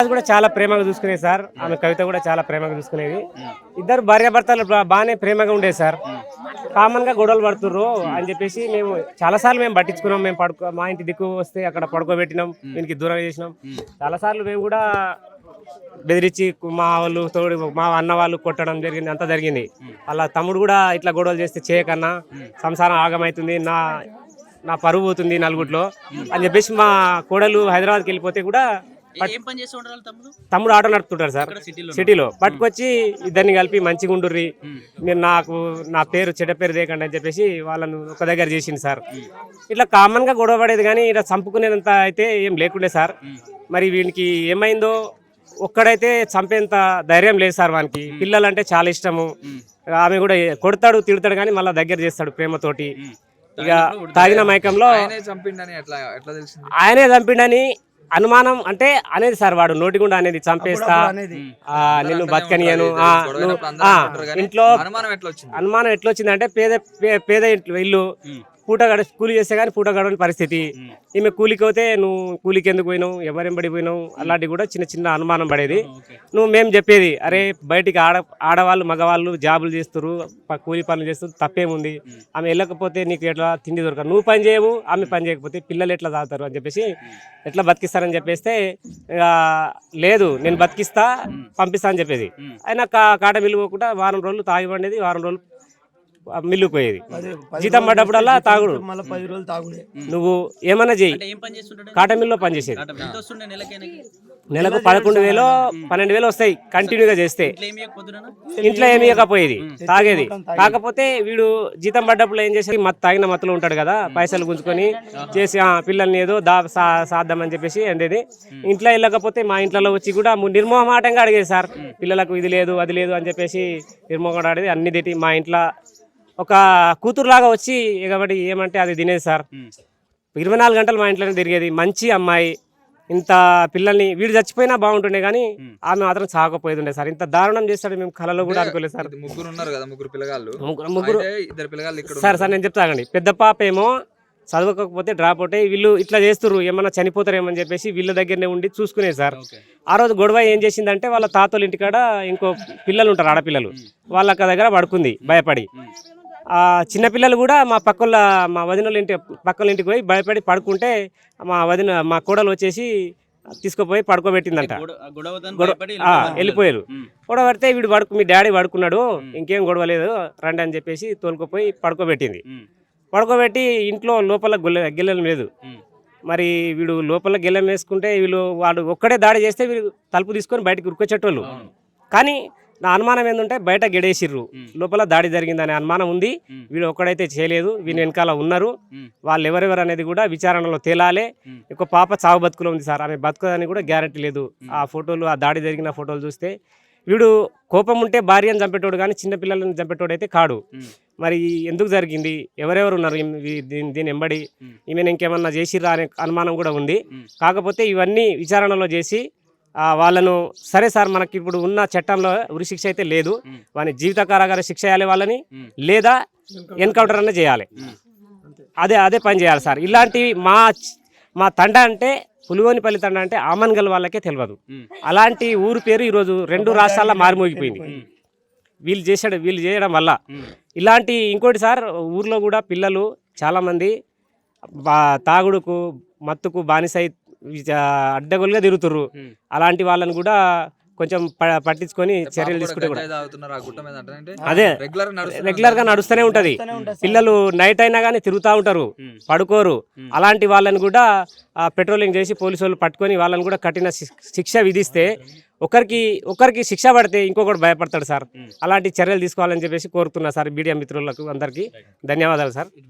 అది కూడా చాలా ప్రేమగా చూసుకునేది సార్. ఆమె కవిత కూడా చాలా ప్రేమగా చూసుకునేది. ఇద్దరు భార్యాభర్తలు బాగానే ప్రేమగా ఉండేది సార్. కామన్ గా గొడవలు పడుతుర్రు అని చెప్పేసి మేము చాలాసార్లు మేము పట్టించుకున్నాం. మేము మా ఇంటి దిక్కు వస్తే అక్కడ పడుకోబెట్టినాం, దీనికి దూరం చేసినాం. చాలాసార్లు మేము కూడా బెదిరించి మా వాళ్ళు తోడు మా అన్న వాళ్ళు కొట్టడం జరిగింది, అంతా జరిగింది. అలా తమ్ముడు కూడా ఇట్లా గొడవలు చేస్తే చేయకన్నా సంసారం ఆగమవుతుంది, నా నా పరువు పోతుంది నలుగురిలో అని చెప్పేసి మా కోడలు హైదరాబాద్కి వెళ్ళిపోతే కూడా తమ్ముడు ఆటో నడుపుతుంటారు సార్ సిటీలో. పట్టుకొచ్చి ఇద్దరిని కలిపి మంచిగా ఉండుర్రి, మీరు నా పేరు చెడ్డ పేరు దేకండి అని చెప్పేసి వాళ్ళను ఒక దగ్గర చేసింది సార్. ఇట్లా కామన్ గా గొడవ పడేది కానీ ఇట్లా చంపుకునేంత అయితే ఏం లేకుండే సార్. మరి వీనికి ఏమైందో ఒక్కడైతే చంపేంత ధైర్యం లేదు సార్. వానికి పిల్లలంటే చాలా ఇష్టము. ఆమె కూడా కొడతాడు తిడతాడు కానీ మళ్ళీ దగ్గర చేస్తాడు ప్రేమతోటి. ఇక తాగిన మైకంలో ఆయనే చంపిండని అనుమానం అంటే అనేది సార్. వాడు నోటిగుండా అనేది చంపేస్తా, నిన్ను బతకనియను. ఇంట్లో అనుమానం ఎట్లా వచ్చింది అంటే పేద ఇల్లు, పూట కూలి చేస్తే కానీ పూట గడవని పరిస్థితి. ఈమె కూలికి పోతే నువ్వు కూలికి ఎందుకు పోయినావు, ఎవరెంబడి పోయినావు, అలాంటివి కూడా చిన్న చిన్న అనుమానం పడేది. మేము చెప్పేది, అరే బయటికి ఆడవాళ్ళు మగవాళ్ళు జాబులు చేస్తారు, కూలి పనులు చేస్తారు, తప్పేముంది, ఆమె వెళ్ళకపోతే నీకు ఎట్లా తిండి దొరకదు, నువ్వు పని చేయవు ఆమె పని చేయకపోతే పిల్లలు ఎట్లా తాగుతారు అని చెప్పేసి ఎట్లా బతికిస్తారని చెప్పేస్తే లేదు నేను బతికిస్తా పంపిస్తా అని చెప్పేది. అయినా కాట మిల్లు పోకుండా వారం రోజులు తాగి పండేది, వారం రోజులు మిల్లుకు పోయేది. జీతం పడ్డప్పుడల్లా తాగుడు. నువ్వు ఏమన్నా చెయ్యి, కాటన్ మిల్లో పనిచేసేది. నెలకు 11,000 12,000 వస్తాయి కంటిన్యూగా చేస్తే. ఇంట్లో ఏమి ఇవ్వకపోయేది, తాగేది. కాకపోతే వీడు జీతం పడ్డప్పుడు ఏం చేసేది, తాగిన మత్తులో ఉంటాడు కదా, పైసలు గుంజుకొని చేసి పిల్లల్ని ఏదో సాద్దామని చెప్పేసి అనేది. ఇంట్లో వెళ్ళకపోతే మా ఇంట్లో వచ్చి కూడా నిర్మోహమాటంగా అడిగేది సార్. పిల్లలకు ఇది లేదు అది లేదు అని చెప్పేసి నిర్మోహంగా అడిగేది. అన్ని తిట్టి మా ఇంట్లో ఒక కూతురులాగా వచ్చి కాబట్టి ఏమంటే అది తినేది సార్. 24 గంటలు మా ఇంట్లోనే తిరిగేది. మంచి అమ్మాయి. ఇంత పిల్లల్ని వీడు చచ్చిపోయినా బాగుంటుండే కానీ ఆమె మాత్రం చావకపోయేది ఉండే సార్. ఇంత దారుణం చేస్తాడు మేము కళలో కూడా అనుకోలేదు సార్. ముగ్గురు సార్ నేను చెప్తానండి. పెద్ద పాప ఏమో చదవకపోతే డ్రాప్ అవుతాయి, వీళ్ళు ఇట్లా చేస్తుర్రు ఏమన్నా చనిపోతారేమని చెప్పేసి వీళ్ళ దగ్గరనే ఉండి చూసుకునేది సార్. ఆ రోజు గొడవ ఏం చేసిందంటే వాళ్ళ తాతోళ్ళ ఇంటికాడ ఇంకో పిల్లలు ఉంటారు, ఆడపిల్లలు, వాళ్ళ దగ్గర పడుకుంది భయపడి. చిన్నపిల్లలు కూడా మా వదిన పక్కల ఇంటికి పోయి భయపడి పడుకుంటే మా కోడలు వచ్చేసి తీసుకుపోయి పడుకోబెట్టిందంట. వెళ్ళిపోయారు. గొడవ పడితే వీడు మీ డాడీ పడుకున్నాడు, ఇంకేం గొడవ లేదు రండి అని చెప్పేసి తోలుకుపోయి పడుకోబెట్టింది. పడుకోబెట్టి ఇంట్లో లోపల గిల్లెం లేదు. మరి వీడు లోపల గిల్లెం వేసుకుంటే వాడు ఒక్కడే దాడి చేస్తే వీడు తలుపు తీసుకొని బయటకు ఉరుకొచ్చేటోళ్ళు. కానీ నా అనుమానం ఏంటంటే బయట గెడేసిర్రు, లోపల దాడి జరిగిందనే అనుమానం ఉంది. వీడు ఒక్కడైతే చేయలేదు, వీని వెనకాల ఉన్నారు. వాళ్ళు ఎవరెవరు అనేది కూడా విచారణలో తేలాలే. ఒక పాప చావు బతుకులో ఉంది సార్, ఆమె బతుకుదని కూడా గ్యారెంటీ లేదు. ఆ ఫోటోలు, ఆ దాడి జరిగిన ఫోటోలు చూస్తే వీడు కోపం ఉంటే భార్యను చంపేటోడు కానీ చిన్నపిల్లలను చంపేటోడు అయితే కాడు. మరి ఎందుకు జరిగింది, ఎవరెవరు ఉన్నారు దీని ఎంబడి, ఈమెను ఇంకేమన్నా చేసిర్రా అనే అనుమానం కూడా ఉంది. కాకపోతే ఇవన్నీ విచారణలో చేసి వాళ్ళను సరే సార్ మనకి ఇప్పుడు ఉన్న చట్టంలో ఉరిశిక్ష అయితే లేదు, వాని జీవిత కారాగార శిక్ష చేయాలి వాళ్ళని, లేదా ఎన్కౌంటర్ అన్న చేయాలి. అదే పని చేయాలి సార్. ఇలాంటివి మా తండ అంటే పులిగోనిపల్లి తండ అంటే ఆమన్గల్ వాళ్ళకే తెలియదు. అలాంటి ఊరు పేరు ఈరోజు 2 రాష్ట్రాల్లో మారిమోగిపోయింది వీళ్ళు చేయడం వల్ల. ఇలాంటి ఇంకోటి సార్, ఊర్లో కూడా పిల్లలు చాలామంది తాగుడుకు మత్తుకు బానిసై అడ్డగోలుగా తిరుగుతుర్రు. అలాంటి వాళ్ళని కూడా కొంచెం పట్టించుకొని చర్యలు తీసుకుంటే కూడా అదే రెగ్యులర్ గా నడుస్తూనే ఉంటది. పిల్లలు నైట్ అయినా కానీ తిరుగుతూ ఉంటారు, పడుకోరు. అలాంటి వాళ్ళని కూడా పెట్రోలింగ్ చేసి పోలీసు వాళ్ళు పట్టుకొని వాళ్ళని కూడా కఠిన శిక్ష విధిస్తే ఒకరికి శిక్ష పడితే ఇంకొకటి భయపడతాడు సార్. అలాంటి చర్యలు తీసుకోవాలని చెప్పేసి కోరుతున్నా సార్. మీడియా మిత్రులకు అందరికీ ధన్యవాదాలు సార్.